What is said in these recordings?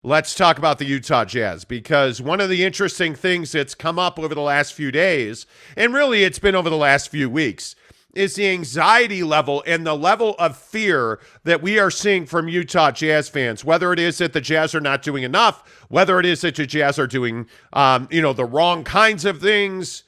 Let's talk about the Utah Jazz, because one of the interesting things that's come up over the last few days, and really it's been over the last few weeks, is the anxiety level and the level of fear that we are seeing from Utah Jazz fans, whether it is that the Jazz are not doing enough, whether it is that the Jazz are doing, the wrong kinds of things.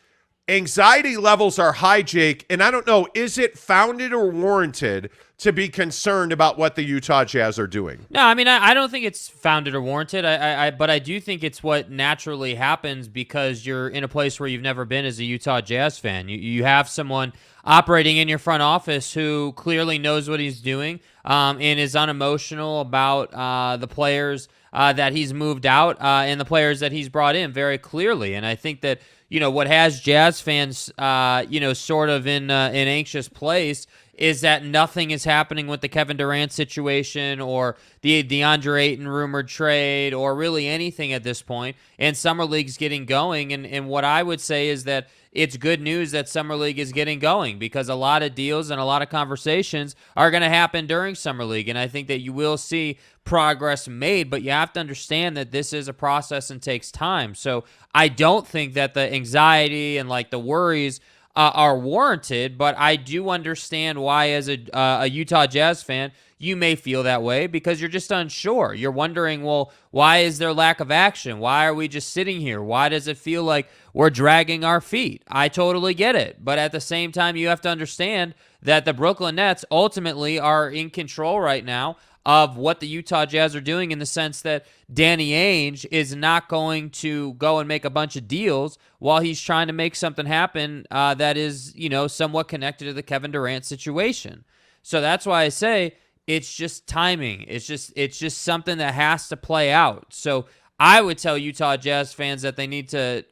Anxiety levels are high, Jake, and I don't know, is it founded or warranted to be concerned about what the Utah Jazz are doing? No, I mean, I don't think it's founded or warranted. But I do think it's what naturally happens because you're in a place where you've never been as a Utah Jazz fan. You have someone operating in your front office who clearly knows what he's doing and is unemotional about the players that he's moved out and the players that he's brought in very clearly. And I think that, what has Jazz fans, sort of in an anxious place is that nothing is happening with the Kevin Durant situation or the DeAndre Ayton rumored trade or really anything at this point. And Summer League's getting going. And what I would say is that it's good news that Summer League is getting going because a lot of deals and a lot of conversations are going to happen during Summer League. And I think that you will see progress made, but you have to understand that this is a process and takes time. So I don't think that the anxiety and the worries are warranted, but I do understand why as a Utah Jazz fan, you may feel that way because you're just unsure. You're wondering, well, why is there lack of action? Why are we just sitting here? Why does it feel like we're dragging our feet? I totally get it. But at the same time, you have to understand that the Brooklyn Nets ultimately are in control right now of what the Utah Jazz are doing in the sense that Danny Ainge is not going to go and make a bunch of deals while he's trying to make something happen that is, somewhat connected to the Kevin Durant situation. So that's why I say it's just timing. It's just something that has to play out. So I would tell Utah Jazz fans that they need to,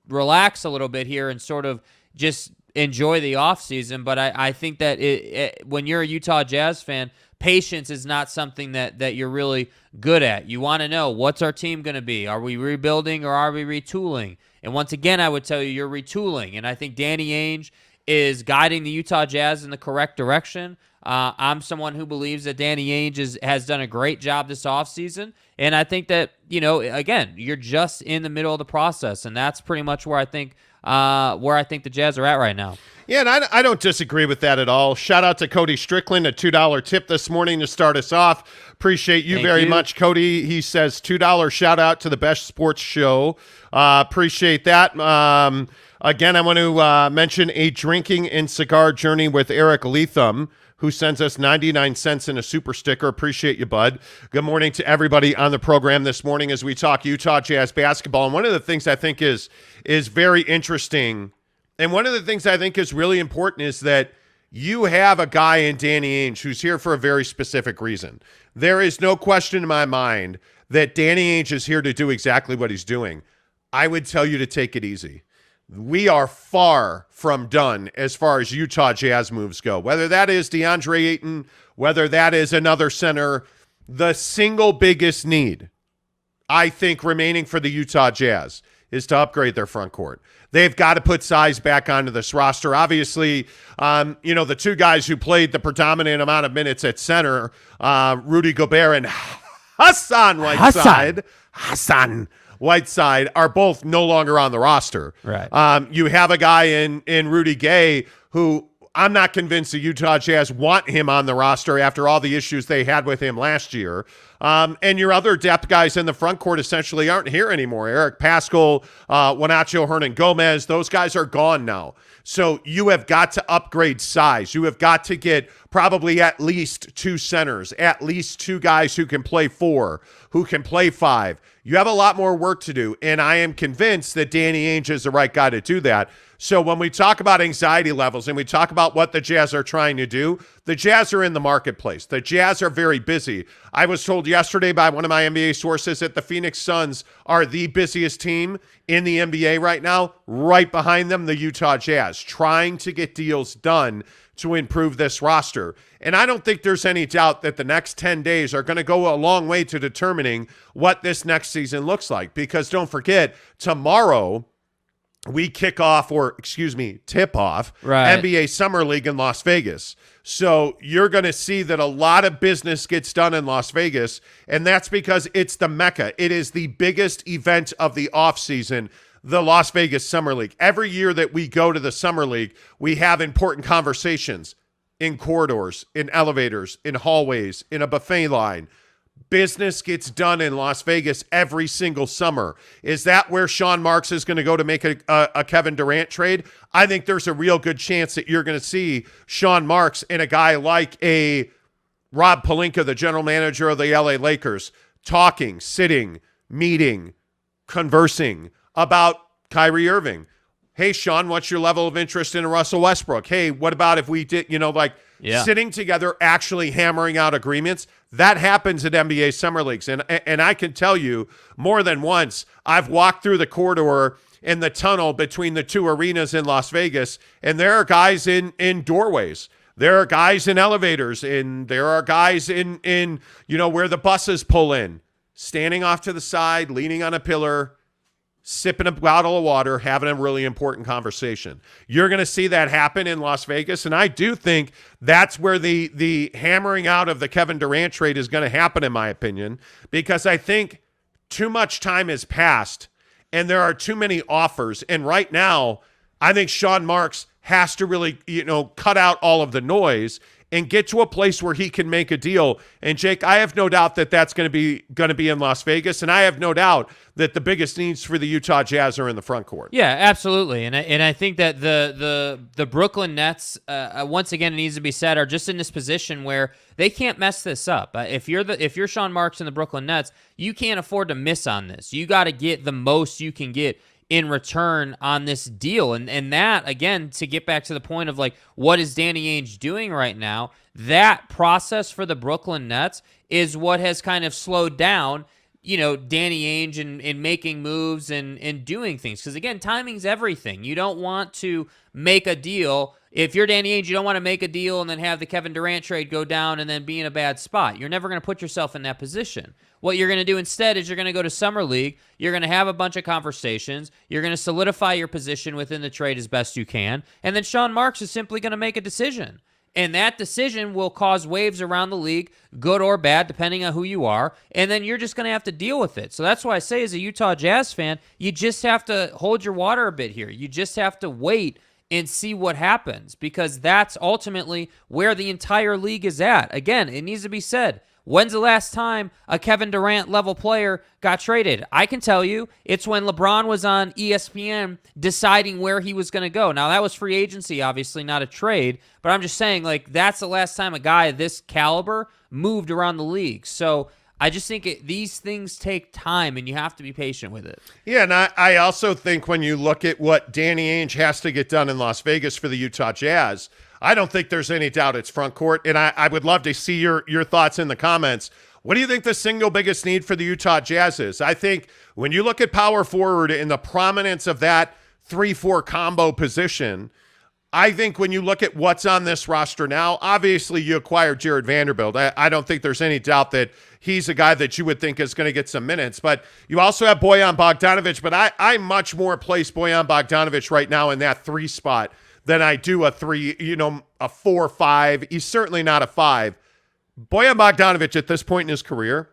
relax a little bit here and sort of just enjoy the offseason. But I think that when you're a Utah Jazz fan, patience is not something that you're really good at. You want to know, what's our team going to be? Are we rebuilding or are we retooling? And once again, I would tell you, you're retooling. And I think Danny Ainge is guiding the Utah Jazz in the correct direction. I'm someone who believes that Danny Ainge has done a great job this offseason. And I think that, again, you're just in the middle of the process. And that's pretty much where I think the Jazz are at right now. Yeah, and I don't disagree with that at all. Shout out to Cody Strickland, a $2 tip this morning to start us off. Appreciate you very much, Cody. He says $2 shout out to the best sports show. Appreciate that. Again, I want to mention a drinking and cigar journey with Eric Leatham, who sends us 99 cents in a super sticker. Appreciate you, bud. Good morning to everybody on the program this morning as we talk Utah Jazz basketball. And one of the things I think is very interesting, and one of the things I think is really important, is that you have a guy in Danny Ainge who's here for a very specific reason. There is no question in my mind that Danny Ainge is here to do exactly what he's doing. I would tell you to take it easy. We are far from done as far as Utah Jazz moves go. Whether that is DeAndre Ayton, whether that is another center, the single biggest need, I think, remaining for the Utah Jazz is to upgrade their front court. They've got to put size back onto this roster. Obviously, the two guys who played the predominant amount of minutes at center, Rudy Gobert and Hassan Whiteside, are both no longer on the roster. Right. You have a guy in Rudy Gay who I'm not convinced the Utah Jazz want him on the roster after all the issues they had with him last year. And your other depth guys in the front court essentially aren't here anymore. Eric Paschall, Juancho Hernan-Gomez, those guys are gone now. So you have got to upgrade size. You have got to get probably at least two centers, at least two guys who can play 4, who can play 5. You have a lot more work to do, and I am convinced that Danny Ainge is the right guy to do that. So when we talk about anxiety levels and we talk about what the Jazz are trying to do, the Jazz are in the marketplace. The Jazz are very busy. I was told yesterday by one of my NBA sources that the Phoenix Suns are the busiest team in the NBA right now. Right behind them, the Utah Jazz, trying to get deals done to improve this roster. And I don't think there's any doubt that the next 10 days are going to go a long way to determining what this next season looks like. Because don't forget, tomorrow we tip off Right. NBA Summer League in Las Vegas. So you're going to see that a lot of business gets done in Las Vegas, and that's because it's the Mecca. It is the biggest event of the offseason, the Las Vegas Summer League. Every year that we go to the Summer League, we have important conversations in corridors, in elevators, in hallways, in a buffet line. Business gets done in Las Vegas every single summer. Is that where Sean Marks is going to go to make a Kevin Durant trade? I think there's a real good chance that you're going to see Sean Marks and a guy like a Rob Pelinka, the general manager of the LA Lakers, talking, sitting, meeting, conversing about Kyrie Irving. Hey, Sean, what's your level of interest in Russell Westbrook? Hey, what about if we did, sitting together, actually hammering out agreements? That happens at NBA Summer Leagues. And I can tell you more than once, I've walked through the corridor in the tunnel between the two arenas in Las Vegas, and there are guys in doorways. There are guys in elevators, and there are guys in where the buses pull in, standing off to the side, leaning on a pillar, sipping a bottle of water, having a really important conversation. You're going to see that happen in Las Vegas, and I do think that's where the hammering out of the Kevin Durant trade is going to happen, in my opinion, because I think too much time has passed, and there are too many offers. And right now, I think Sean Marks has to really, cut out all of the noise and get to a place where he can make a deal. And Jake, I have no doubt that that's going to be in Las Vegas, and I have no doubt that the biggest needs for the Utah Jazz are in the front court. Yeah, absolutely. And I think that the Brooklyn Nets, once again, it needs to be said, are just in this position where they can't mess this up. If you're Sean Marks and the Brooklyn Nets, you can't afford to miss on this. You got to get the most you can get in return on this deal. And that, again, to get back to the point of what is Danny Ainge doing right now, that process for the Brooklyn Nets is what has kind of slowed down, Danny Ainge in making moves and doing things. Because, again, timing's everything. You don't want to make a deal. If you're Danny Ainge, you don't want to make a deal and then have the Kevin Durant trade go down and then be in a bad spot. You're never going to put yourself in that position. What you're going to do instead is you're going to go to Summer League. You're going to have a bunch of conversations. You're going to solidify your position within the trade as best you can. And then Sean Marks is simply going to make a decision. And that decision will cause waves around the league, good or bad, depending on who you are. And then you're just going to have to deal with it. So that's why I say, as a Utah Jazz fan, you just have to hold your water a bit here. You just have to wait and see what happens, because that's ultimately where the entire league is at. Again, it needs to be said, when's the last time a Kevin Durant level player got traded? I can tell you, it's when LeBron was on ESPN deciding where he was going to go. Now, that was free agency, obviously, not a trade, but I'm just saying, that's the last time a guy of this caliber moved around the league. So I just think these things take time, and you have to be patient with it. Yeah, and I also think when you look at what Danny Ainge has to get done in Las Vegas for the Utah Jazz, I don't think there's any doubt it's front court, and I would love to see your thoughts in the comments. What do you think the single biggest need for the Utah Jazz is? I think when you look at power forward and the prominence of that 3-4 combo position, I think when you look at what's on this roster now, obviously you acquired Jared Vanderbilt. I don't think there's any doubt that he's a guy that you would think is going to get some minutes. But you also have Bojan Bogdanovic, but I much more place Bojan Bogdanovic right now in that 3 spot than I do a 3, a 4-5. He's certainly not a 5. Bojan Bogdanovic at this point in his career,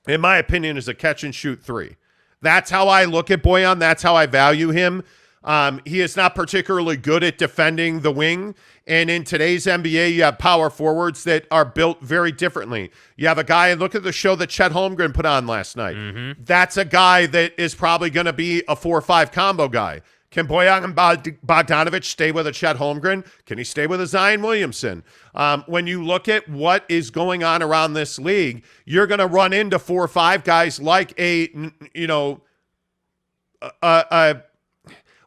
in my opinion, is a catch-and-shoot 3. That's how I look at Bojan. That's how I value him. He is not particularly good at defending the wing. And in today's NBA, you have power forwards that are built very differently. You have a guy, and look at the show that Chet Holmgren put on last night. Mm-hmm. That's a guy that is probably going to be a 4-5 combo guy. Can Bojan Bogdanovic stay with a Chet Holmgren? Can he stay with a Zion Williamson? When you look at what is going on around this league, you're going to run into 4-5 guys like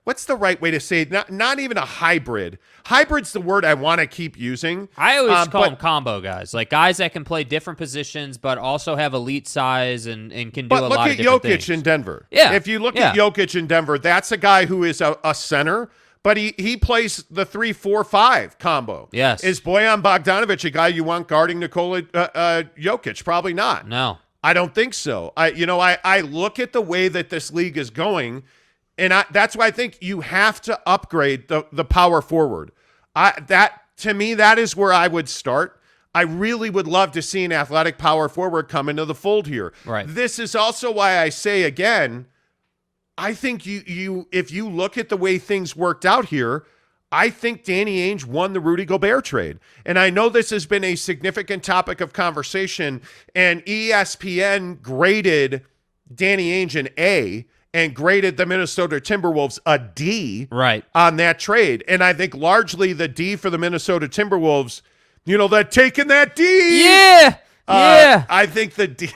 what's the right way to say it? Not even a hybrid. Hybrid's the word I want to keep using. I always call them combo guys, like guys that can play different positions but also have elite size and can do a lot of different things. But look at Jokic in Denver. Yeah. If you look at Jokic in Denver, that's a guy who is a center, but he plays the 3-4-5 combo. Yes. Is Bojan Bogdanovic a guy you want guarding Nikola Jokic? Probably not. No. I don't think so. I look at the way that this league is going, And that's why I think you have to upgrade the power forward. To me, that is where I would start. I really would love to see an athletic power forward come into the fold here. Right. This is also why I say again, I think you if you look at the way things worked out here, I think Danny Ainge won the Rudy Gobert trade. And I know this has been a significant topic of conversation, and ESPN graded Danny Ainge an A and graded the Minnesota Timberwolves a D on that trade. And I think largely the D for the Minnesota Timberwolves, they're taking that D. Yeah. I think the D.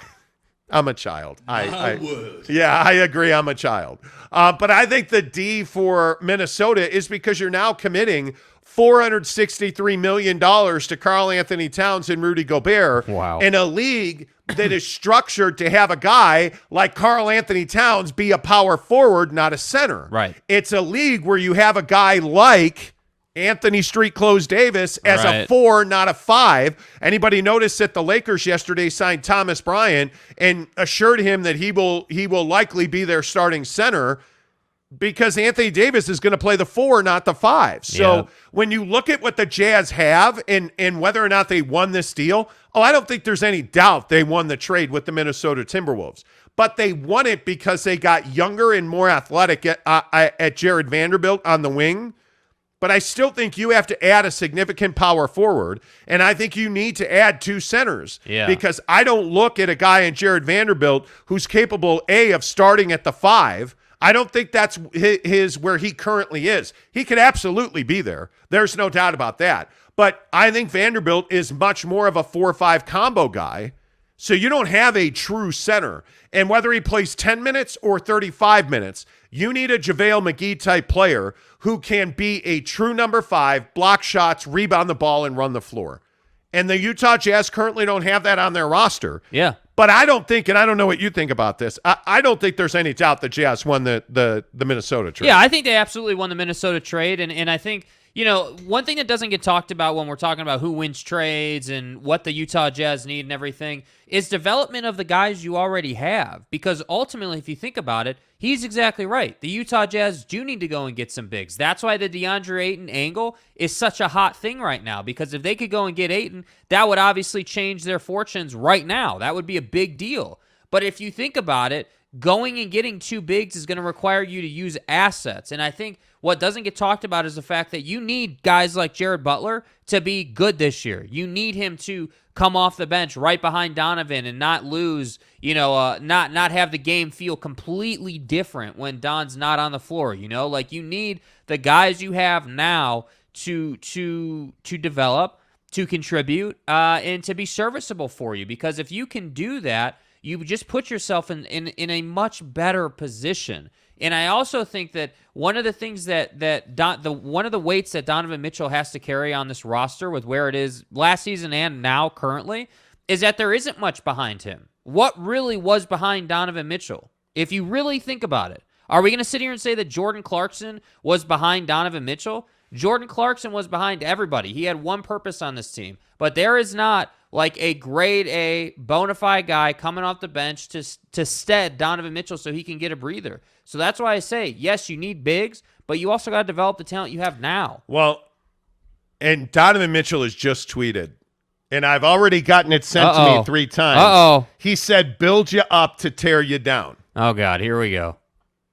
I'm a child. I would. Yeah, I agree. I'm a child. But I think the D for Minnesota is because you're now committing $463 million to Karl Anthony Towns and Rudy Gobert in a league that is structured to have a guy like Karl Anthony Towns be a power forward, not a center. Right. It's a league where you have a guy like Anthony Street Clothes Davis as a 4, not a 5. Anybody notice that the Lakers yesterday signed Thomas Bryant and assured him that he will likely be their starting center because Anthony Davis is going to play the 4, not the 5. So when you look at what the Jazz have and whether or not they won this deal, I don't think there's any doubt they won the trade with the Minnesota Timberwolves. But they won it because they got younger and more athletic at Jared Vanderbilt on the wing. But I still think you have to add a significant power forward, and I think you need to add 2 centers because I don't look at a guy in Jared Vanderbilt who's capable, A, of starting at the 5. I don't think that's his where he currently is. He could absolutely be there. There's no doubt about that. But I think Vanderbilt is much more of a 4-5 combo guy, so you don't have a true center. And whether he plays 10 minutes or 35 minutes, you need a JaVale McGee type player who can be a true number 5, block shots, rebound the ball, and run the floor. And the Utah Jazz currently don't have that on their roster. Yeah. But I don't think, and I don't know what you think about this, I don't think there's any doubt the Jazz won the Minnesota trade. Yeah, I think they absolutely won the Minnesota trade. And I think, one thing that doesn't get talked about when we're talking about who wins trades and what the Utah Jazz need and everything is development of the guys you already have. Because ultimately, if you think about it, he's exactly right. The Utah Jazz do need to go and get some bigs. That's why the DeAndre Ayton angle is such a hot thing right now. Because if they could go and get Ayton, that would obviously change their fortunes right now. That would be a big deal. But if you think about it, going and getting 2 bigs is going to require you to use assets. And I think what doesn't get talked about is the fact that you need guys like Jared Butler to be good this year. You need him to come off the bench right behind Donovan and not lose, not have the game feel completely different when Don's not on the floor, Like you need the guys you have now to develop, to contribute, and to be serviceable for you. Because if you can do that, you just put yourself in a much better position. And I also think that one of the things one of the weights that Donovan Mitchell has to carry on this roster with where it is last season and now currently is that there isn't much behind him. What really was behind Donovan Mitchell? If you really think about it, are we going to sit here and say that Jordan Clarkson was behind Donovan Mitchell? Jordan Clarkson was behind everybody. He had one purpose on this team, but there is not like a grade A bona fide guy coming off the bench to stead Donovan Mitchell so he can get a breather. So that's why I say, yes, you need bigs, but you also got to develop the talent you have now. Well, and Donovan Mitchell has just tweeted, and I've already gotten it sent to me 3 times. He said, build you up to tear you down. Oh, God, here we go.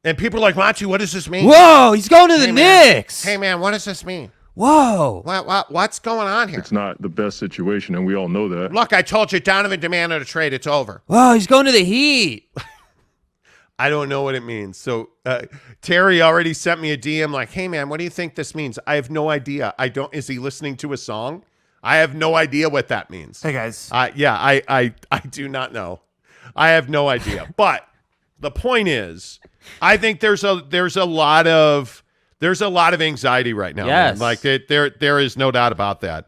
And people are like, Monty, what does this mean? Whoa, he's going to the Knicks. Hey, man, what does this mean? Whoa. What's going on here? It's not the best situation, and we all know that. Look, I told you Donovan demanded a trade. It's over. Whoa, he's going to the Heat. I don't know what it means. So Terry already sent me a DM like, hey, man, what do you think this means? I have no idea. Is he listening to a song? I have no idea what that means. Hey, guys. I do not know. I have no idea. But the point is, I think there's a lot of anxiety right now. Yes. Man. Like there is no doubt about that.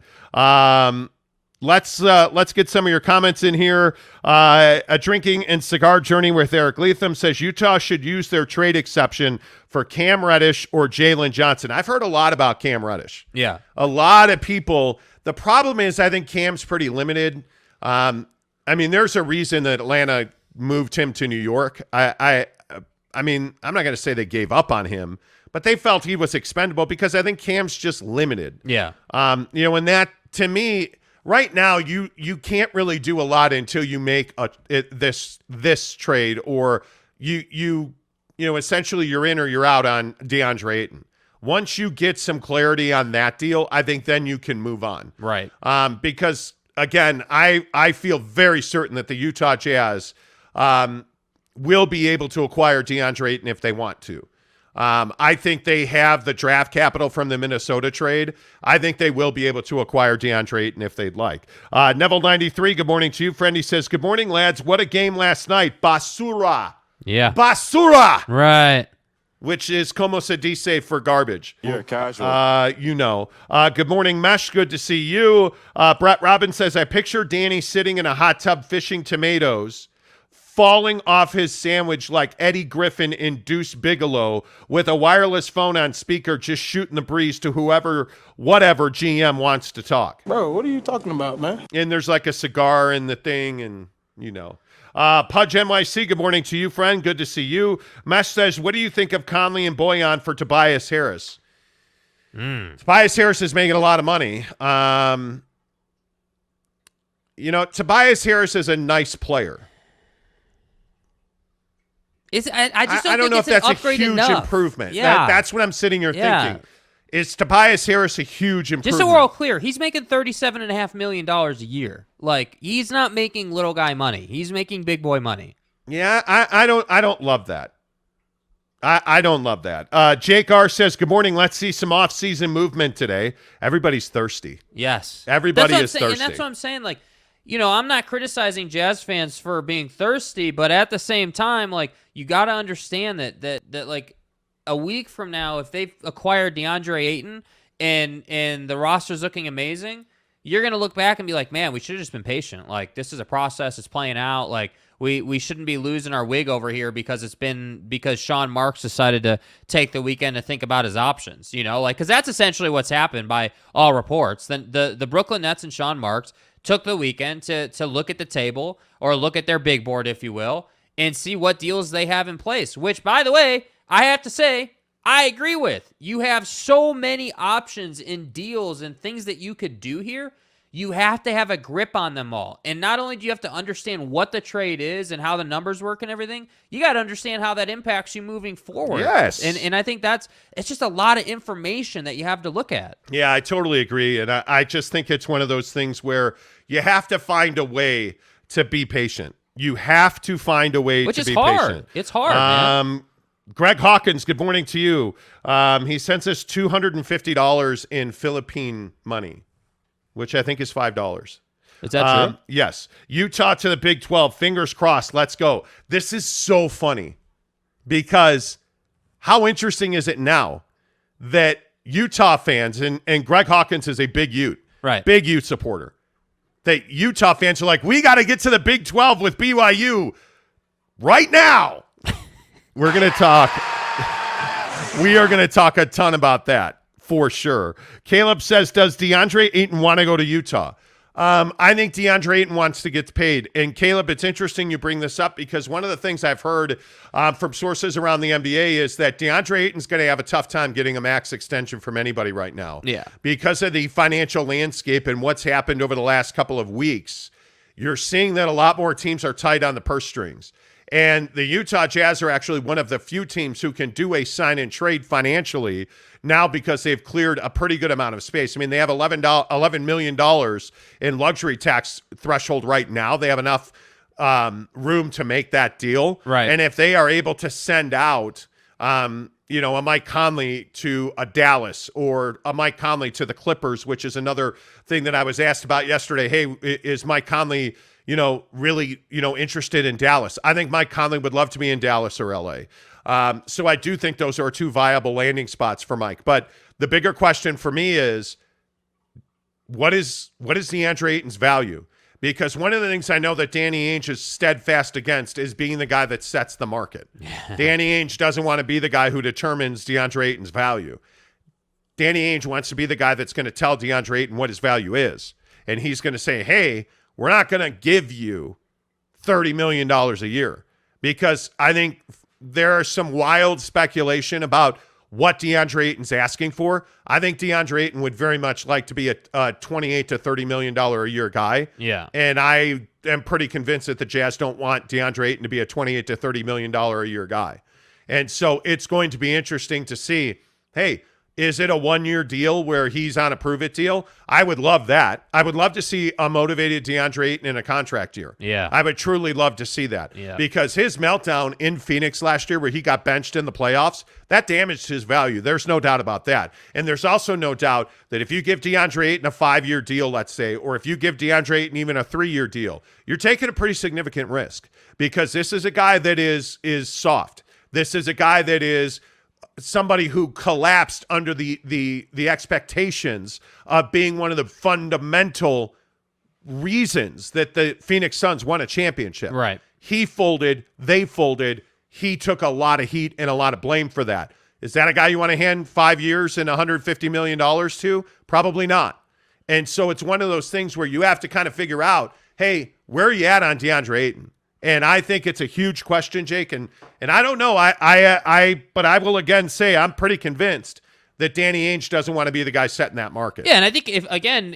Let's get some of your comments in here. A drinking and cigar journey with Eric Leatham says Utah should use their trade exception for Cam Reddish or Jalen Johnson. I've heard a lot about Cam Reddish. Yeah. A lot of people. The problem is I think Cam's pretty limited. I mean, there's a reason that Atlanta moved him to New York. I mean, I'm not going to say they gave up on him, but they felt he was expendable because I think Cam's just limited. Yeah. And that, to me, right now, you can't really do a lot until you make this trade, or you essentially you're in or you're out on DeAndre Ayton. Once you get some clarity on that deal, I think then you can move on. Right. Because, again, I feel very certain that the Utah Jazz will be able to acquire DeAndre Ayton if they want to. I think they have the draft capital from the Minnesota trade. I think they will be able to acquire DeAndre Ayton if they'd like. Neville93, good morning to you, friend. He says, good morning, lads. What a game last night. Basura. Yeah. Basura. Right. Which is como se dice for garbage. Yeah, casual. Good morning, Mesh. Good to see you. Brett Robbins says, I picture Danny sitting in a hot tub fishing tomatoes, falling off his sandwich like Eddie Griffin in Deuce Bigelow with a wireless phone on speaker, just shooting the breeze to whatever GM wants to talk. Bro, what are you talking about, man? And there's like a cigar in the thing, and Pudge NYC, good morning to you, friend. Good to see you. Mesh says, what do you think of Conley and Boyan for Tobias Harris? Tobias Harris is making a lot of money. Tobias Harris is a nice player. I just don't know if that's a huge improvement. Yeah. That's what I'm sitting here thinking. Is Tobias Harris a huge improvement? Just so we're all clear, he's making $37.5 million a year. Like, he's not making little guy money. He's making big boy money. Yeah, I don't love that. I don't love that. Jake R says, good morning. Let's see some off-season movement today. Everybody's thirsty. Yes. Everybody is thirsty. And that's what I'm saying. Like, I'm not criticizing Jazz fans for being thirsty, but at the same time, like, you got to understand that like, a week from now, if they've acquired DeAndre Ayton and the roster's looking amazing, you're going to look back and be like, man, we should have just been patient. Like, this is a process. It's playing out. Like, we shouldn't be losing our wig over here because Sean Marks decided to take the weekend to think about his options, because that's essentially what's happened by all reports. Then the Brooklyn Nets and Sean Marks took the weekend to look at the table, or look at their big board, if you will, and see what deals they have in place, which, by the way, I have to say, I agree with. You have so many options in deals and things that you could do here. You have to have a grip on them all. And not only do you have to understand what the trade is and how the numbers work and everything, you got to understand how that impacts you moving forward. Yes. And I think it's just a lot of information that you have to look at. Yeah, I totally agree. And I just think it's one of those things where you have to find a way to be patient. You have to find a way to be patient. It's hard, man. Greg Hawkins, good morning to you. He sends us $250 in Philippine money, which I think is $5. Is that true? Yes. Utah to the Big 12. Fingers crossed. Let's go. This is so funny because how interesting is it now that Utah fans, and Greg Hawkins is a big Ute, right? Big Ute supporter, that Utah fans are like, we got to get to the Big 12 with BYU right now. We are going to talk a ton about that for sure. Caleb says, does DeAndre Ayton want to go to Utah? I think DeAndre Ayton wants to get paid. And Caleb, it's interesting you bring this up because one of the things I've heard from sources around the NBA is that DeAndre Ayton's going to have a tough time getting a max extension from anybody right now. Yeah. Because of the financial landscape and what's happened over the last couple of weeks, you're seeing that a lot more teams are tight on the purse strings. And the Utah Jazz are actually one of the few teams who can do a sign and trade financially now because they've cleared a pretty good amount of space. I mean, they have $11 million in luxury tax threshold right now. They have enough room to make that deal. Right. And if they are able to send out, a Mike Conley to a Dallas or a Mike Conley to the Clippers, which is another thing that I was asked about yesterday. Hey, is Mike Conley really, interested in Dallas? I think Mike Conley would love to be in Dallas or LA. So I do think those are two viable landing spots for Mike. But the bigger question for me is, what is DeAndre Ayton's value? Because one of the things I know that Danny Ainge is steadfast against is being the guy that sets the market. Danny Ainge doesn't want to be the guy who determines DeAndre Ayton's value. Danny Ainge wants to be the guy that's going to tell DeAndre Ayton what his value is. And he's going to say, hey, we're not going to give you $30 million a year, because I think there's some wild speculation about what DeAndre Ayton's asking for. I think DeAndre Ayton would very much like to be a $28 to $30 million a year guy. Yeah. And I am pretty convinced that the Jazz don't want DeAndre Ayton to be a $28 to $30 million a year guy. And so it's going to be interesting to see, hey, is it a one-year deal where he's on a prove-it deal? I would love that. I would love to see a motivated DeAndre Ayton in a contract year. Yeah. I would truly love to see that. Yeah. Because his meltdown in Phoenix last year where he got benched in the playoffs, that damaged his value. There's no doubt about that. And there's also no doubt that if you give DeAndre Ayton a 5-year deal, let's say, or if you give DeAndre Ayton even a 3-year deal, you're taking a pretty significant risk because this is a guy that is soft. This is a guy that is somebody who collapsed under the expectations of being one of the fundamental reasons that the Phoenix Suns won a championship. Right. He folded, they folded. He took a lot of heat and a lot of blame for that. Is that a guy you want to hand 5 years and $150 million to? Probably not. And so it's one of those things where you have to kind of figure out, hey, where are you at on DeAndre Ayton? And I think it's a huge question, Jake. And I don't know. But I will again say I'm pretty convinced that Danny Ainge doesn't want to be the guy setting that market. Yeah, and I think if again,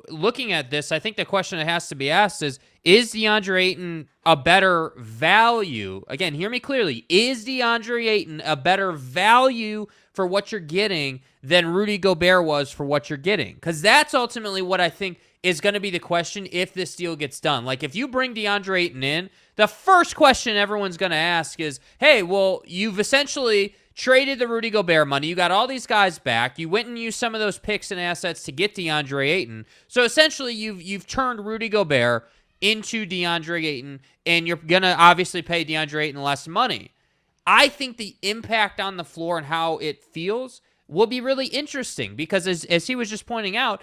looking at this, I think the question that has to be asked is DeAndre Ayton a better value? Again, hear me clearly. Is DeAndre Ayton a better value for what you're getting than Rudy Gobert was for what you're getting? Because that's ultimately what I think is going to be the question if this deal gets done. Like, if you bring DeAndre Ayton in, the first question everyone's going to ask is, hey, well, you've essentially traded the Rudy Gobert money. You got all these guys back. You went and used some of those picks and assets to get DeAndre Ayton. So essentially, you've turned Rudy Gobert into DeAndre Ayton, and you're going to obviously pay DeAndre Ayton less money. I think the impact on the floor and how it feels will be really interesting because, as he was just pointing out,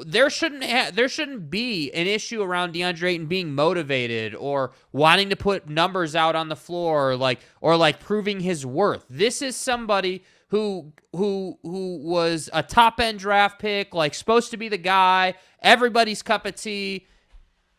there shouldn't be an issue around DeAndre Ayton being motivated or wanting to put numbers out on the floor or like proving his worth. This is somebody who was a top end draft pick, like supposed to be the guy, everybody's cup of tea,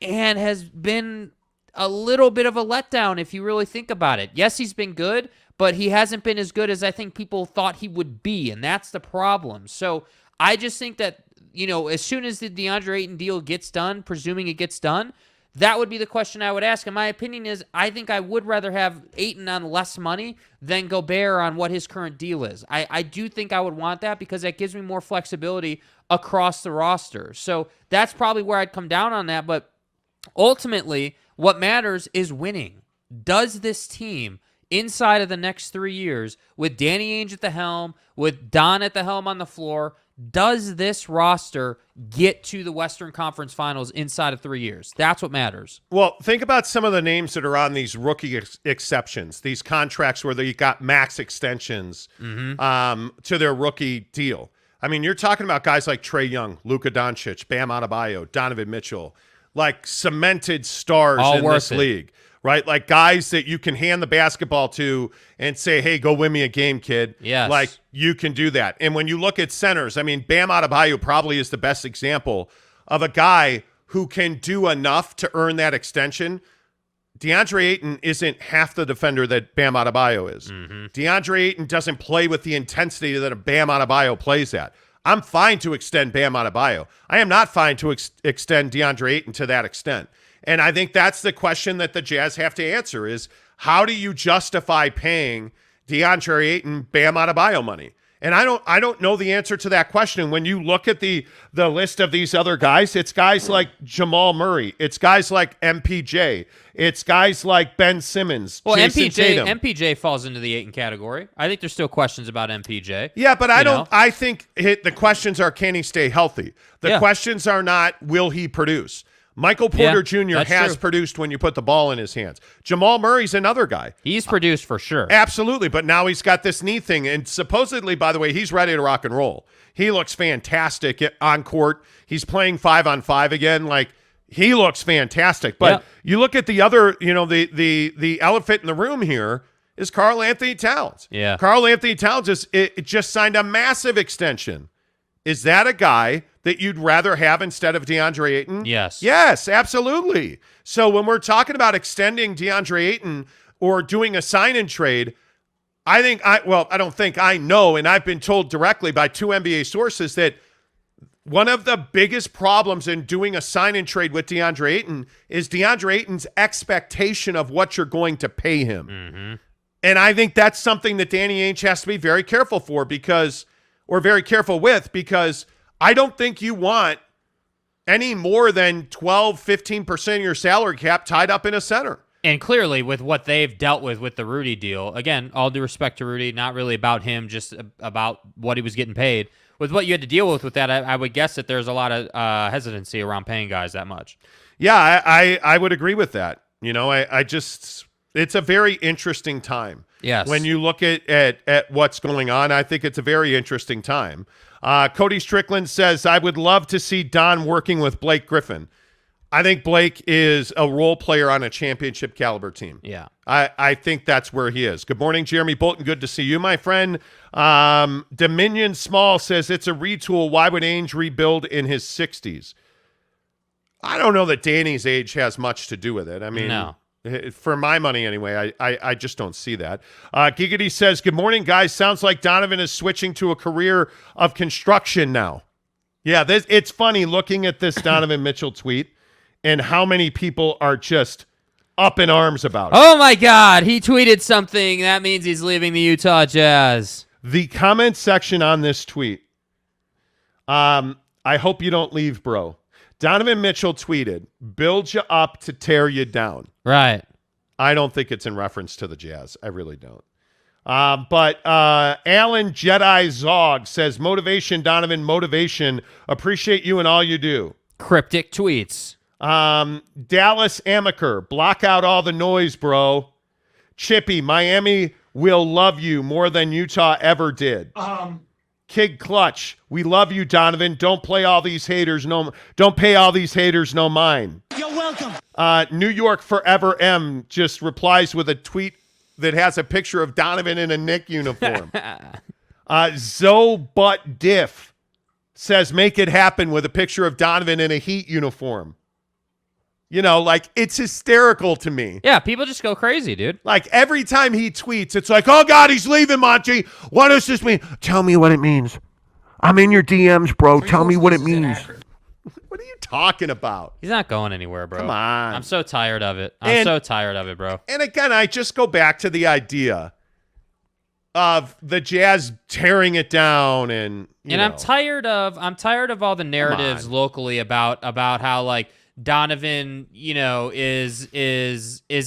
and has been a little bit of a letdown if you really think about it. Yes, he's been good, but he hasn't been as good as I think people thought he would be, and that's the problem. So I just think that, as soon as the DeAndre Ayton deal gets done, presuming it gets done, that would be the question I would ask. And my opinion is I think I would rather have Ayton on less money than Gobert on what his current deal is. I do think I would want that because that gives me more flexibility across the roster. So that's probably where I'd come down on that. But ultimately, what matters is winning. Does this team, inside of the next 3 years, with Danny Ainge at the helm, with Don at the helm on the floor, does this roster get to the Western Conference Finals inside of 3 years? That's what matters. Well, think about some of the names that are on these rookie exceptions, these contracts where they got max extensions to their rookie deal. I mean, you're talking about guys like Trae Young, Luka Doncic, Bam Adebayo, Donovan Mitchell, like cemented stars in this league. Right? Like guys that you can hand the basketball to and say, hey, go win me a game, kid. Yes. Like you can do that. And when you look at centers, I mean, Bam Adebayo probably is the best example of a guy who can do enough to earn that extension. DeAndre Ayton isn't half the defender that Bam Adebayo is. DeAndre Ayton doesn't play with the intensity that a Bam Adebayo plays at. I'm fine to extend Bam Adebayo. I am not fine to extend DeAndre Ayton to that extent. And I think that's the question that the Jazz have to answer is how do you justify paying DeAndre Ayton Bam Adebayo money? And I don't know the answer to that question. When you look at the list of these other guys, it's guys like Jamal Murray. It's guys like MPJ. It's guys like Ben Simmons. Well, Jason Tatum. MPJ falls into the Ayton category. I think there's still questions about MPJ. Yeah, but I think the questions are, can he stay healthy? The questions are not, will he produce? Michael Porter Jr. has produced when you put the ball in his hands. Jamal Murray's another guy. He's produced for sure. Absolutely, but now he's got this knee thing, and supposedly, by the way, he's ready to rock and roll. He looks fantastic on court. He's playing 5-on-5 again. Like, he looks fantastic. But you look at the other, the elephant in the room here is Karl Anthony Towns. Yeah. Karl Anthony Towns just signed a massive extension. Is that a guy that you'd rather have instead of DeAndre Ayton? Yes. Yes, absolutely. So when we're talking about extending DeAndre Ayton or doing a sign and trade, I know, and I've been told directly by 2 NBA sources that one of the biggest problems in doing a sign and trade with DeAndre Ayton is DeAndre Ayton's expectation of what you're going to pay him. Mm-hmm. And I think that's something that Danny Ainge has to be very careful very careful with, because I don't think you want any more than 12, 15% of your salary cap tied up in a center. And clearly, with what they've dealt with the Rudy deal, again, all due respect to Rudy, not really about him, just about what he was getting paid. With what you had to deal with that, I would guess that there's a lot of hesitancy around paying guys that much. Yeah, I would agree with that. It's a very interesting time. Yes. When you look at what's going on, I think it's a very interesting time. Cody Strickland says, I would love to see Don working with Blake Griffin. I think Blake is a role player on a championship caliber team. Yeah. I think that's where he is. Good morning, Jeremy Bolton. Good to see you, my friend. Dominion Small says it's a retool. Why would Ainge rebuild in his 60s? I don't know that Danny's age has much to do with it. I mean, no. For my money anyway, I just don't see that. Giggity says, good morning, guys. Sounds like Donovan is switching to a career of construction now. Yeah, it's funny looking at this Donovan Mitchell tweet and how many people are just up in arms about it. Oh, my God. He tweeted something. That means he's leaving the Utah Jazz. The comment section on this tweet, I hope you don't leave, bro. Donovan Mitchell tweeted, build you up to tear you down. Right. I don't think it's in reference to the Jazz. I really don't. But Alan Jedi Zog says, motivation, Donovan, motivation. Appreciate you and all you do. Cryptic tweets. Dallas Amaker, block out all the noise, bro. Chippy, Miami will love you more than Utah ever did. Kid Clutch, we love you, Donovan. Don't pay all these haters no mind. You're welcome. New York Forever M just replies with a tweet that has a picture of Donovan in a Knick uniform. Zoe Butt Diff says, make it happen, with a picture of Donovan in a Heat uniform. It's hysterical to me. Yeah, people just go crazy, dude. Like, every time he tweets, it's like, oh, God, he's leaving, Monty. What does this mean? Tell me what it means. I'm in your DMs, bro. Tell me what it means. What are you talking about? He's not going anywhere, bro. Come on. I'm so tired of it. I'm so tired of it, bro. And again, I just go back to the idea of the Jazz tearing it down, and I'm tired of all the narratives locally about how, like, Donovan, is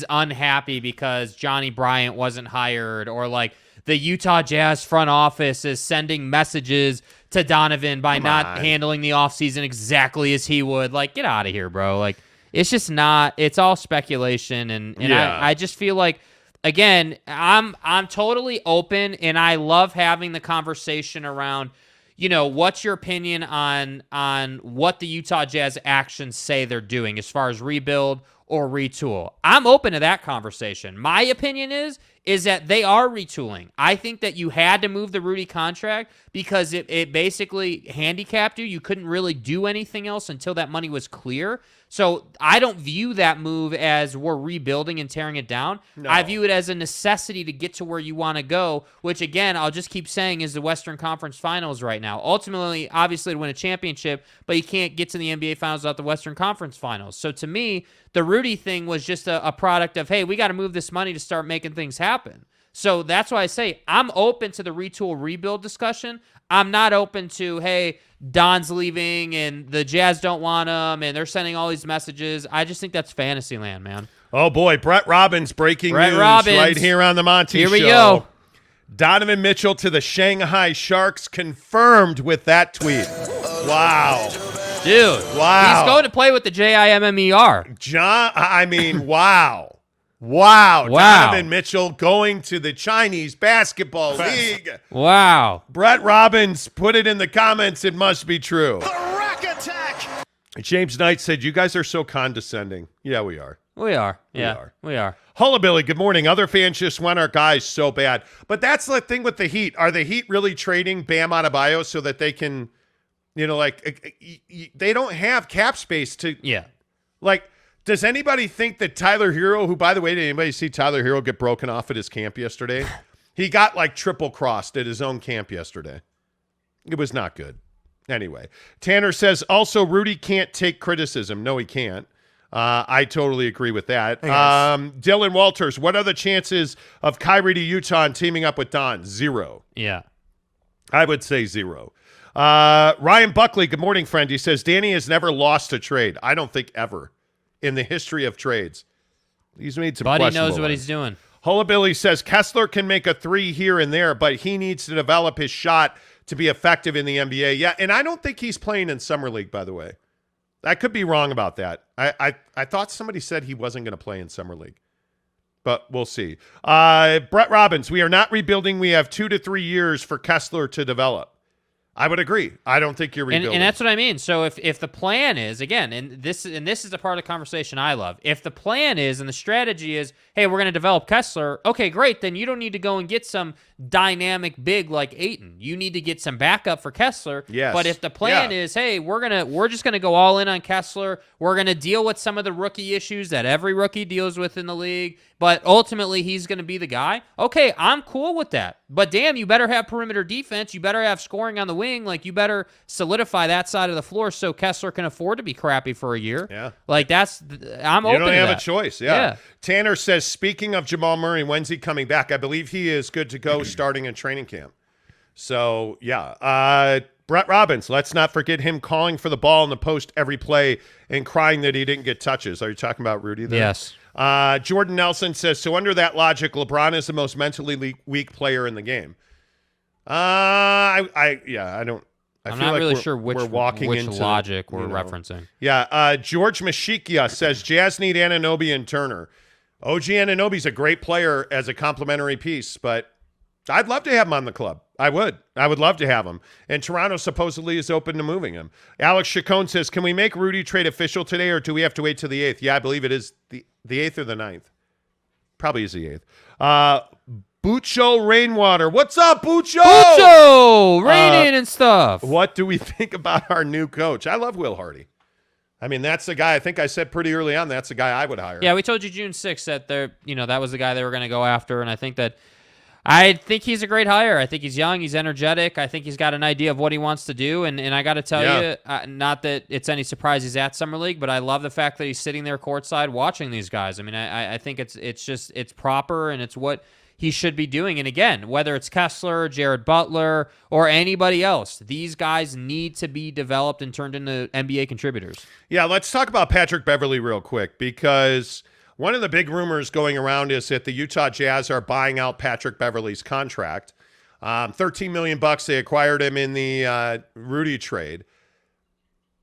unhappy because Johnny Bryant wasn't hired, or like the Utah Jazz front office is sending messages to Donovan by not handling the offseason exactly as he would. Like, get out of here, bro. Like, it's just not. It's all speculation, and I just feel like, again, I'm totally open, and I love having the conversation around, what's your opinion on what the Utah Jazz actions say they're doing as far as rebuild or retool? I'm open to that conversation. My opinion is that they are retooling. I think that you had to move the Rudy contract because it basically handicapped you. You couldn't really do anything else until that money was clear. So I don't view that move as we're rebuilding and tearing it down. No. I view it as a necessity to get to where you want to go, which, again, I'll just keep saying is the Western Conference Finals right now. Ultimately, obviously, to win a championship, but you can't get to the NBA Finals without the Western Conference Finals. So to me, the Rudy thing was just a product of, hey, we got to move this money to start making things happen. So that's why I say I'm open to the retool rebuild discussion. I'm not open to, hey, Don's leaving and the Jazz don't want him and they're sending all these messages. I just think that's fantasy land, man. Oh, boy. Brett Robbins breaking news right here on the Monty Show. Here we go. Donovan Mitchell to the Shanghai Sharks, confirmed with that tweet. Wow. Dude. Wow. He's going to play with the JIMMER. Wow. Wow. Donovan Mitchell going to the Chinese Basketball League. Wow. Brett Robbins put it in the comments. It must be true. The rack attack. James Knight said, you guys are so condescending. Yeah, we are. We are. We are. Hullabilly, good morning. Other fans just want our guys so bad. But that's the thing with the Heat. Are the Heat really trading Bam Adebayo so that they can, they don't have cap space to, Does anybody think that Tyler Hero, who, by the way, did anybody see Tyler Hero get broken off at his camp yesterday? He got like triple crossed at his own camp yesterday. It was not good. Anyway, Tanner says, also, Rudy can't take criticism. No, he can't. I totally agree with that. Dylan Walters, what are the chances of Kyrie to Utah and teaming up with Don? 0. Yeah. I would say 0. Ryan Buckley, good morning, friend. He says, Danny has never lost a trade. I don't think ever in the history of trades. He's made some Buddy questionable knows what ones. he's doing. Hullabilly says, Kessler can make a 3 here and there, but he needs to develop his shot to be effective in the NBA. Yeah, and I don't think he's playing in Summer League, by the way. I could be wrong about that. I thought somebody said he wasn't going to play in Summer League, but we'll see. Brett Robbins, we are not rebuilding. We have 2 to 3 years for Kessler to develop. I would agree. I don't think you're rebuilding. And that's what I mean. So if the plan is, again, and this is the part of the conversation I love, if the plan is and the strategy is, hey, we're going to develop Kessler, okay, great, then you don't need to go and get some dynamic big like Ayton. You need to get some backup for Kessler. Yes. But if the plan is, hey, we're just gonna go all in on Kessler, we're gonna deal with some of the rookie issues that every rookie deals with in the league, but ultimately he's gonna be the guy. Okay, I'm cool with that. But damn, you better have perimeter defense, you better have scoring on the wing, like you better solidify that side of the floor so Kessler can afford to be crappy for a year. Yeah. Like I'm open to that. You don't have a choice. Yeah. Tanner says, speaking of Jamal Murray, when's he coming back? I believe he is good to go starting in training camp. So, yeah. Brett Robbins, let's not forget him calling for the ball in the post every play and crying that he didn't get touches. Are you talking about Rudy there? Yes. Jordan Nelson says, so under that logic, LeBron is the most mentally weak player in the game. I don't. I'm feel not like really sure which into, logic we're referencing. Yeah, George Mashikia says, Jazz need Anunoby and Turner. OG Anunoby's a great player as a complimentary piece, but I'd love to have him on the club. I would love to have him. And Toronto supposedly is open to moving him. Alex Chacon says, can we make Rudy trade official today, or do we have to wait till the 8th? Yeah, I believe it is the 8th or the 9th. Probably is the 8th. Bucho Rainwater. What's up, Bucho? Bucho! Raining and stuff. What do we think about our new coach? I love Will Hardy. I mean, that's the guy, I think I said pretty early on, that's the guy I would hire. Yeah, we told you June 6th that that was the guy they were going to go after, and I think he's a great hire. I think he's young, he's energetic. I think he's got an idea of what he wants to do, and I got to tell you, not that it's any surprise he's at Summer League, but I love the fact that he's sitting there courtside watching these guys. I mean, I think it's proper, and it's what he should be doing. And again, whether it's Kessler, Jared Butler, or anybody else, these guys need to be developed and turned into NBA contributors. Yeah, let's talk about Patrick Beverley real quick, because one of the big rumors going around is that the Utah Jazz are buying out Patrick Beverley's contract. $13 million they acquired him in the Rudy trade.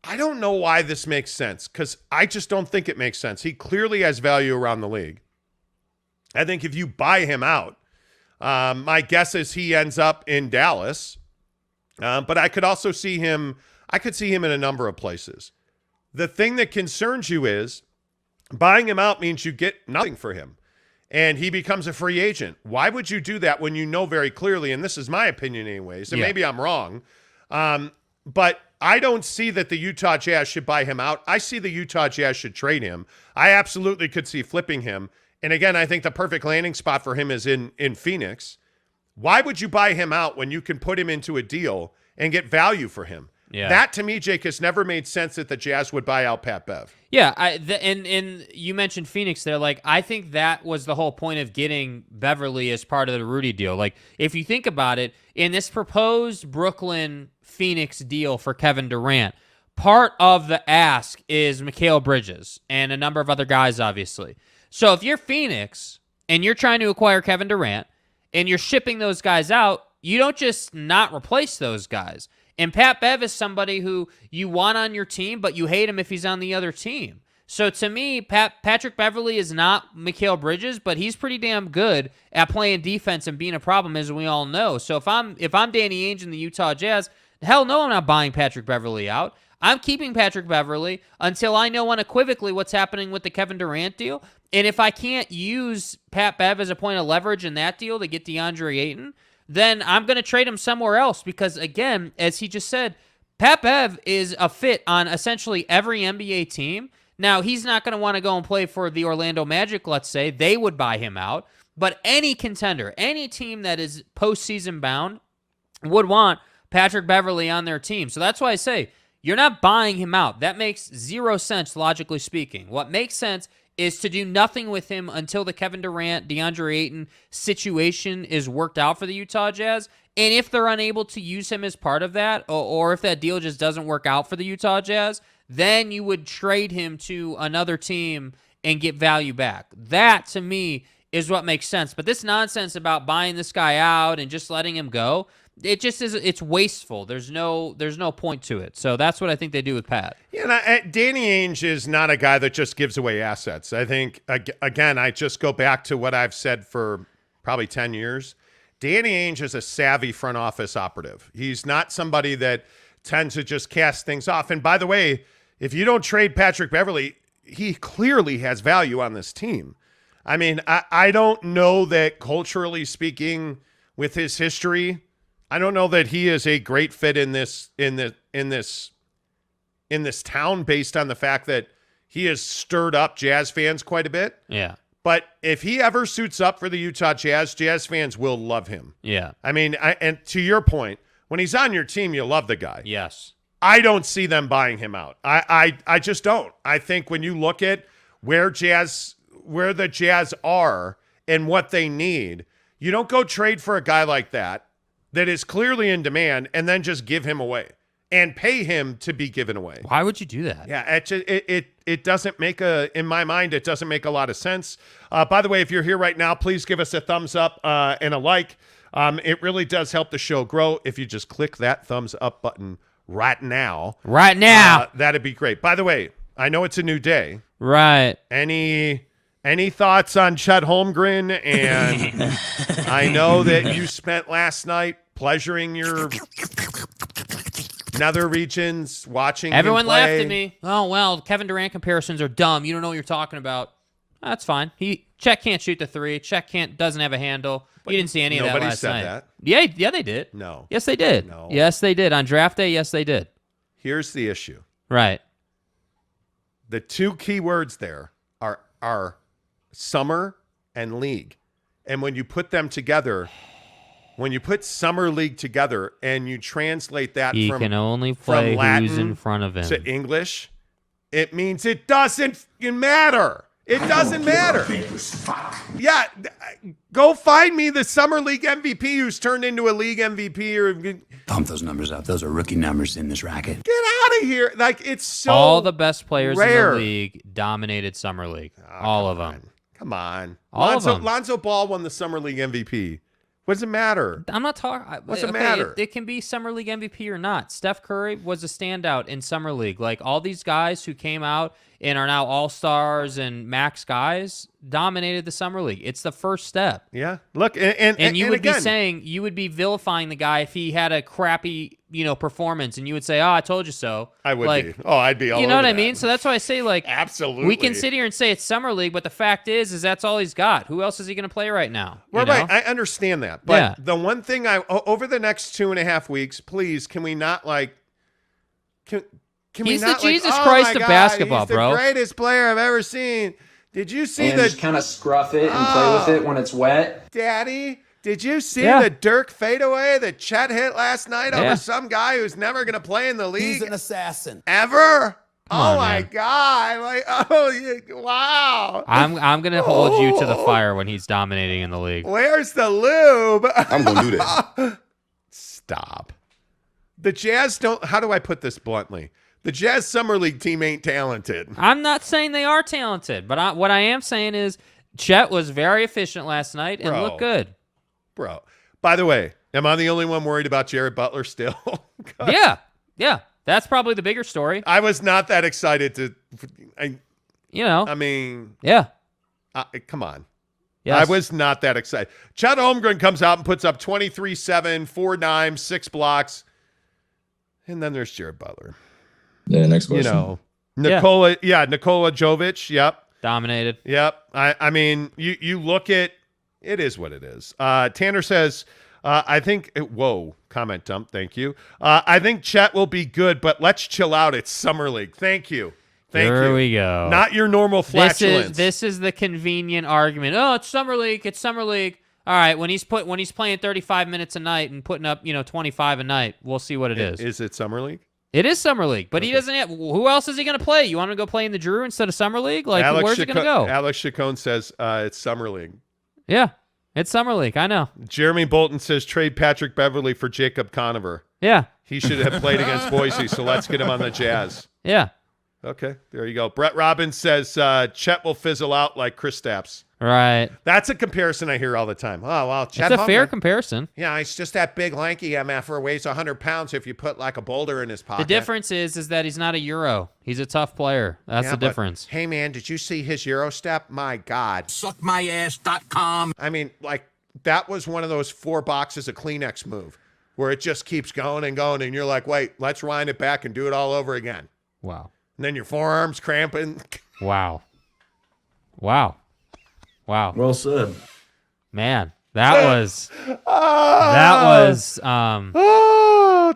I don't know why this makes sense, because I just don't think it makes sense. He clearly has value around the league. I think if you buy him out, my guess is he ends up in Dallas. But I could also see him. I could see him in a number of places. The thing that concerns you is buying him out means you get nothing for him, and he becomes a free agent. Why would you do that when you know very clearly, and this is my opinion anyways, and maybe I'm wrong, but I don't see that the Utah Jazz should buy him out. I see the Utah Jazz should trade him. I absolutely could see flipping him. And again, I think the perfect landing spot for him is in Phoenix. Why would you buy him out when you can put him into a deal and get value for him? Yeah. That, to me, Jake, has never made sense that the Jazz would buy out Pat Bev. Yeah, and you mentioned Phoenix there. Like, I think that was the whole point of getting Beverley as part of the Rudy deal. Like, if you think about it, in this proposed Brooklyn-Phoenix deal for Kevin Durant, part of the ask is Mikal Bridges and a number of other guys, obviously. So if you're Phoenix and you're trying to acquire Kevin Durant and you're shipping those guys out, you don't just not replace those guys. And Pat Bev is somebody who you want on your team, but you hate him if he's on the other team. So to me, Patrick Beverley is not Mikal Bridges, but he's pretty damn good at playing defense and being a problem, as we all know. So if I'm Danny Ainge and the Utah Jazz, hell no, I'm not buying Patrick Beverley out. I'm keeping Patrick Beverley until I know unequivocally what's happening with the Kevin Durant deal. And if I can't use Pat Bev as a point of leverage in that deal to get DeAndre Ayton, then I'm going to trade him somewhere else because, again, as he just said, Pat Bev is a fit on essentially every NBA team Now, he's not going to want to go and play for the Orlando Magic, let's say. They would buy him out. But any contender, any team that is postseason bound would want Patrick Beverley on their team. So that's why I say you're not buying him out. That makes zero sense, logically speaking. What makes sense is to do nothing with him until the Kevin Durant, DeAndre Ayton situation is worked out for the Utah Jazz. And if they're unable to use him as part of that, or if that deal just doesn't work out for the Utah Jazz, then you would trade him to another team and get value back. That, to me, is what makes sense. But this nonsense about buying this guy out and just letting him go, it just is, it's wasteful. There's no point to it. So that's what I think they do with Pat. Yeah, and Danny Ainge is not a guy that just gives away assets. I think, again, I just go back to what I've said for probably 10 years. Danny Ainge is a savvy front office operative. He's not somebody that tends to just cast things off. And by the way, if you don't trade Patrick Beverley, he clearly has value on this team. I mean, I don't know that culturally speaking, with his history, I don't know that he is a great fit in this town based on the fact that he has stirred up Jazz fans quite a bit. Yeah. But if he ever suits up for the Utah Jazz, Jazz fans will love him. Yeah. I mean, and to your point, when he's on your team, you love the guy. Yes. I don't see them buying him out. I just don't. I think when you look at where the Jazz are and what they need, you don't go trade for a guy like that is clearly in demand and then just give him away and pay him to be given away. Why would you do that? Yeah, it doesn't make in my mind, it doesn't make a lot of sense. By the way, if you're here right now, please give us a thumbs up and a like. It really does help the show grow if you just click that thumbs up button right now. Right now. That'd be great. By the way, I know it's a new day. Right. Any thoughts on Chet Holmgren? And I know that you spent last night pleasuring your nether regions, watching Everyone him play. laughed at me. Oh, well, Kevin Durant comparisons are dumb. You don't know what you're talking about. That's fine. Chet can't shoot the three. Chet doesn't have a handle. You didn't see any of that last night. Nobody said that. Yeah, they did. No. Yes, they did. No. Yes, they did. On draft day, yes, they did. Here's the issue. Right. The two key words there are summer and league. And when you put them together, when you put summer league together and you translate that he from can only play from Latin who's in front of him to English, it means it doesn't matter. It doesn't matter. Yeah, go find me the summer league MVP who's turned into a league MVP or pump those numbers up. Those are rookie numbers in this racket. Get out of here. Like, it's so all the best players rare. in the league dominated summer league. All of them. Come on. All of them. Lonzo Ball won the summer league MVP. What does it matter? I'm not talking. What's it matter? It can be Summer League MVP or not. Steph Curry was a standout in Summer League. Like, all these guys who came out and are now all-stars and max guys dominated the Summer League. It's the first step. Yeah. Look, and you would again, be saying, you would be vilifying the guy if he had a crappy, performance, and you would say, "Oh, I told you so." I would be. Oh, I'd be all You know over what I that. mean? So that's why I say, like, absolutely. we can sit here and say it's Summer League, but the fact is that's all he's got. Who else is he going to play right now? Well, right. I understand that. But Yeah. the one thing over the next 2.5 weeks, please, can we not can He's we not the Jesus oh Christ my of God, basketball, he's bro. the greatest player I've ever seen. Did you see And just kind of scruff it and play with it when it's wet. Daddy? Did you see Yeah. the Dirk fadeaway that Chet hit last night Yeah. over some guy who's never going to play in the league? He's an assassin. Ever? on, my man. God. Wow. I'm going to hold you to the fire when he's dominating in the league. Where's the lube? I'm going to do this. Stop. The Jazz don't, how do I put this bluntly? The Jazz Summer League team ain't talented. I'm not saying they are talented, but what I am saying is Chet was very efficient last night and Bro. looked good. Bro. By the way, am I the only one worried about Jared Butler still? Yeah. That's probably the bigger story. I was not that excited to, I mean, Yeah. come on. Yes. I was not that excited. Chet Holmgren comes out and puts up 23-7, 4 dimes, 6 blocks. And then there's Jared Butler. Yeah, next question. Nikola Jovic. Yep. Dominated. Yep. I mean, you look at it is what it is. Tanner says, I think comment dump. Thank you. I think Chet will be good, but let's chill out. It's Summer League. Thank you. Thank Here you. we go. Not your normal flatulence. This is the convenient argument. Oh, it's summer league. It's summer league. All right, when he's playing 35 minutes a night and putting up 25 a night, we'll see what it is. Is it summer league? It is summer league, but he doesn't have. Who else is he going to play? You want him to go play in the Drew instead of summer league? Like, where's it going to go? Alex Chacon says it's summer league. Yeah, it's summer league. I know. Jeremy Bolton says trade Patrick Beverley for Jacob Conover. Yeah, he should have played against Boise, so let's get him on the Jazz. Yeah. Okay, there you go. Brett Robbins says Chet will fizzle out like Kristaps. Right. That's a comparison I hear all the time. Oh, well, Chet It's a fair comparison. Yeah, he's just that big, lanky MFer, weighs 100 pounds if you put like a boulder in his pocket. The difference is that he's not a Euro. He's a tough player. That's the difference. Hey, man, did you see his Euro step? My God. Suckmyass.com. I mean, like, that was one of those 4 boxes of Kleenex move where it just keeps going, and you're like, wait, let's wind it back and do it all over again. Wow. And then your forearms cramping. Wow. Well said. Man, that was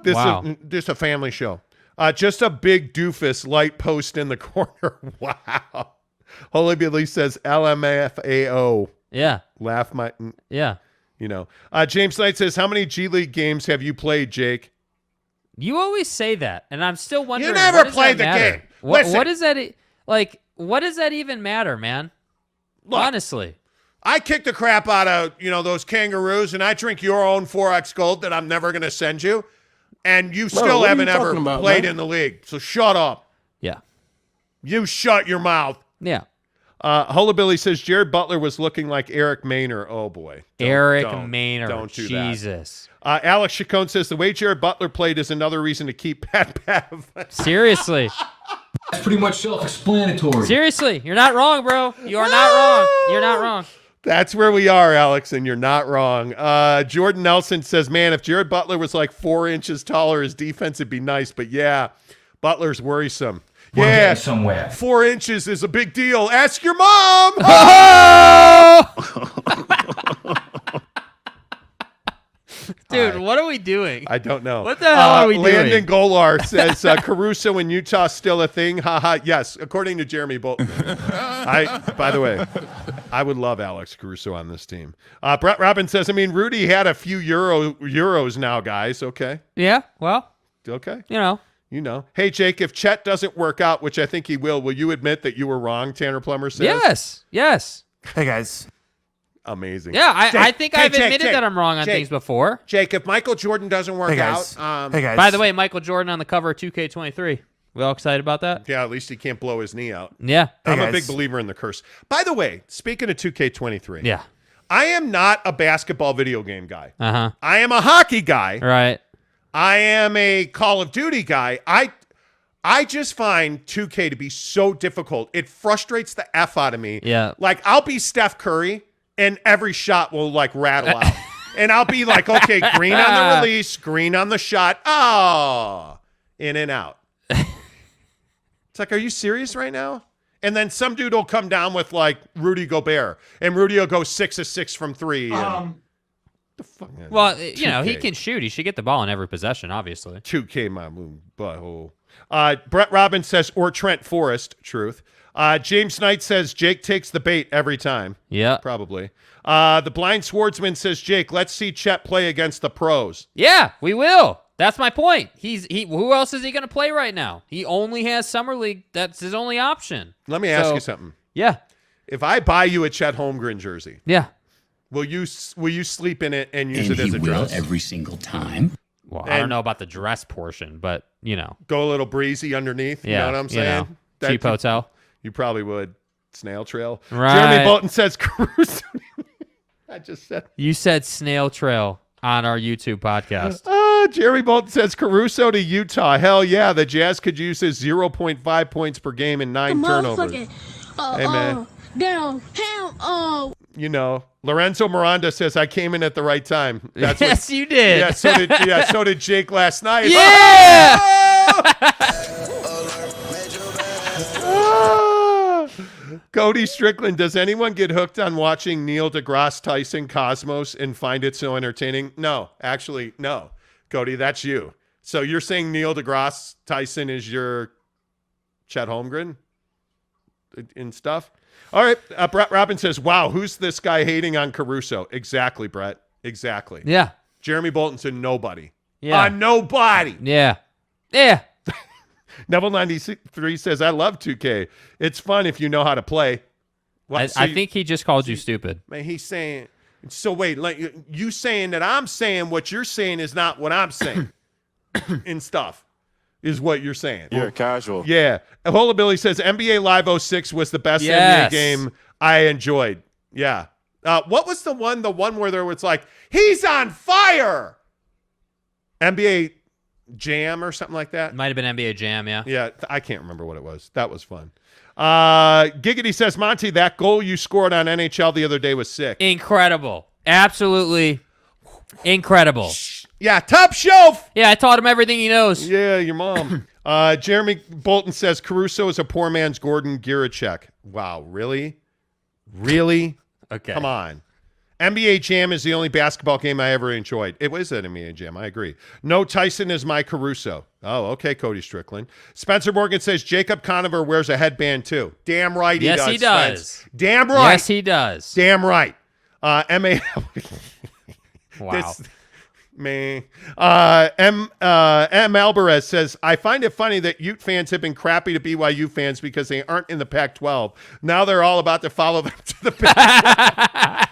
This a family show. Just a big doofus light post in the corner. Wow. Holy Billy says LMFAO. Yeah. Laugh my. Yeah. James Knight says, how many G League games have you played, Jake? You always say that, and I'm still wondering. You never played the game. What is that? Like, what does that even matter, man? Look, honestly, I kick the crap out of those kangaroos, and I drink your own 4X Gold that I'm never going to send you, and you still haven't ever played in the league. So shut up. Yeah. You shut your mouth. Yeah. Hullabilly says Jared Butler was looking like Eric Maynor. Oh boy, Eric Maynor. Don't do Jesus. that. Alex Chacon says the way Jared Butler played is another reason to keep Pat Bev. Seriously. That's pretty much self-explanatory. Seriously, you're not wrong, bro. You are not wrong. You're not wrong. That's where we are, Alex, and you're not wrong. Jordan Nelson says, man, if Jared Butler was like 4 inches taller, his defense would be nice. But yeah, Butler's worrisome. We're getting somewhere. 4 inches is a big deal. Ask your mom. Dude, what are we doing? I don't know. What the hell are we doing? Landon Golar says Caruso in Utah still a thing. Haha. Yes, according to Jeremy Bolton. By the way, I would love Alex Caruso on this team. Brett Robbins says, I mean, Rudy had a few Euros now, guys. Okay. Yeah. Well. Okay. You know. Hey, Jake, if Chet doesn't work out, which I think he will you admit that you were wrong, Tanner Plummer says? Yes. Hey, guys. Amazing. Yeah, I think I've admitted Jake, that I'm wrong on things before. Jake, if Michael Jordan doesn't work out. Hey, guys. By the way, Michael Jordan on the cover of 2K23. We all excited about that? Yeah, at least he can't blow his knee out. Yeah. Hey, I'm a guys. big believer in the curse. By the way, speaking of 2K23. Yeah. I am not a basketball video game guy. Uh-huh. I am a hockey guy. Right. I am a Call of Duty guy. I just find 2K to be so difficult. It frustrates the F out of me. Yeah. Like, I'll be Steph Curry, and every shot will, like, rattle out. And I'll be like, okay, green on the release, green on the shot. Oh, in and out. It's like, are you serious right now? And then some dude will come down with, like, Rudy Gobert, and Rudy will go 6 of 6 from 3. The fuck? Well, 2K. he can shoot. He should get the ball in every possession, obviously. 2K, my butthole. Brett Robbins says, or Trent Forrest, truth. James Knight says, Jake takes the bait every time. Yeah. Probably. The Blind Swordsman says, Jake, let's see Chet play against the pros. Yeah, we will. That's my point. Who else is he going to play right now? He only has Summer League. That's his only option. Let me ask you something. Yeah. If I buy you a Chet Holmgren jersey, Yeah. will you sleep in it and use it as a dress? Every single time. Well, I don't know about the dress portion, but, Go a little breezy underneath. Yeah, You know what I'm saying? cheap hotel. You probably would. Snail Trail. Right. Jeremy Bolton says Caruso. I just said. You said Snail Trail on our YouTube podcast. Jerry Bolton says Caruso to Utah. Hell yeah, the Jazz could use his 0.5 points per game and 9 turnovers. Hey, man. Lorenzo Miranda says I came in at the right time. That's yes, you did. Yeah, so did Jake last night. Yeah. Cody Strickland, does anyone get hooked on watching Neil deGrasse Tyson Cosmos and find it so entertaining? No, actually, no. Cody, that's you. So you're saying Neil deGrasse Tyson is your Chet Holmgren and stuff. All right. Brett Robin says, wow, who's this guy hating on Caruso? Exactly, Brett. Exactly. Yeah. Jeremy Bolton said nobody. Yeah. Nobody. Yeah. Yeah. Neville 93 says, I love 2K. It's fun if you know how to play. Well, I think he just called you stupid. Man, he's saying, so wait, like, you saying that I'm saying what you're saying is not what I'm saying and stuff is what you're saying. You're casual. Yeah. Hola Billy says, NBA Live 06 was the best NBA game I enjoyed. Yeah. What was the one where there was like, he's on fire? NBA Jam or something like that? Might have been NBA Jam, yeah. Yeah, I can't remember what it was. That was fun. Giggity says, Monty, that goal you scored on NHL the other day was sick. Incredible. Absolutely incredible. Yeah, top shelf. Yeah, I taught him everything he knows. Yeah, your mom. Jeremy Bolton says, Caruso is a poor man's Gordon Giracek. Wow, really? Really? Okay. Come on. NBA Jam is the only basketball game I ever enjoyed. It was an NBA Jam. I agree. No, Tyson is my Caruso. Oh, okay, Cody Strickland. Spencer Morgan says Jacob Conover wears a headband too. Damn right he does. Yes, he does. Spence. Damn right. Yes, he does. Damn right. M.A. Wow. M. Alvarez says, I find it funny that Ute fans have been crappy to BYU fans because they aren't in the Pac-12. Now they're all about to follow them to the Pac-12.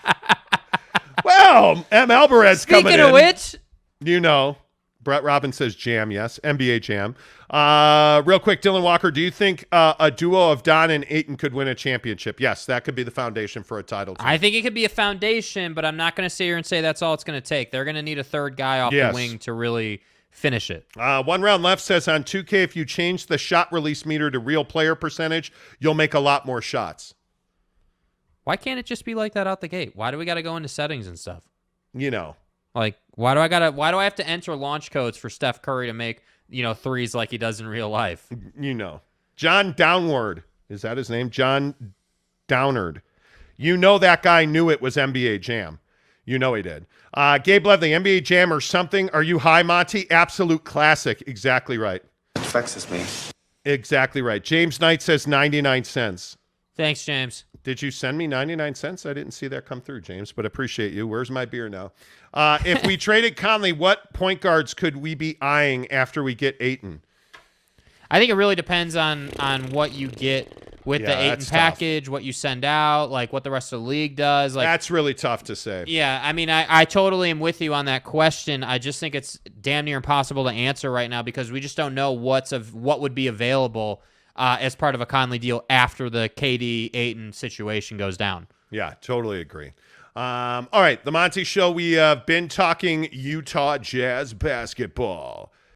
Well, M. Alvarez coming in. Speaking of which, you know, Brett Robbins says Jam, yes. NBA Jam. Real quick, Dylan Walker, do you think a duo of Don and Ayton could win a championship? Yes, that could be the foundation for a title team. I think it could be a foundation, but I'm not going to sit here and say that's all it's going to take. They're going to need a third guy off the wing to really finish it. One Round Left says on 2K, if you change the shot release meter to real player percentage, you'll make a lot more shots. Why can't it just be like that out the gate? Why do we got to go into settings and stuff? You know. Like, why do I have to enter launch codes for Steph Curry to make, threes like he does in real life? You know. John Downward. Is that his name? John Downard. You know that guy knew it was NBA Jam. You know he did. Gabe Levely, NBA Jam or something. Are you high, Monty? Absolute classic. Exactly right. It vexes me. Exactly right. James Knight says 99 cents. Thanks, James. Did you send me 99 cents? I didn't see that come through, James, but appreciate you. Where's my beer now? If we traded Conley, what point guards could we be eyeing after we get Ayton? I think it really depends on what you get with the Ayton package, tough. What you send out, like what the rest of the league does. Like that's really tough to say. Yeah, I mean, I totally am with you on that question. I just think it's damn near impossible to answer right now because we just don't know what would be available as part of a Conley deal after the KD Ayton situation goes down. Yeah, totally agree. All right, the Monty Show. We have been talking Utah Jazz basketball.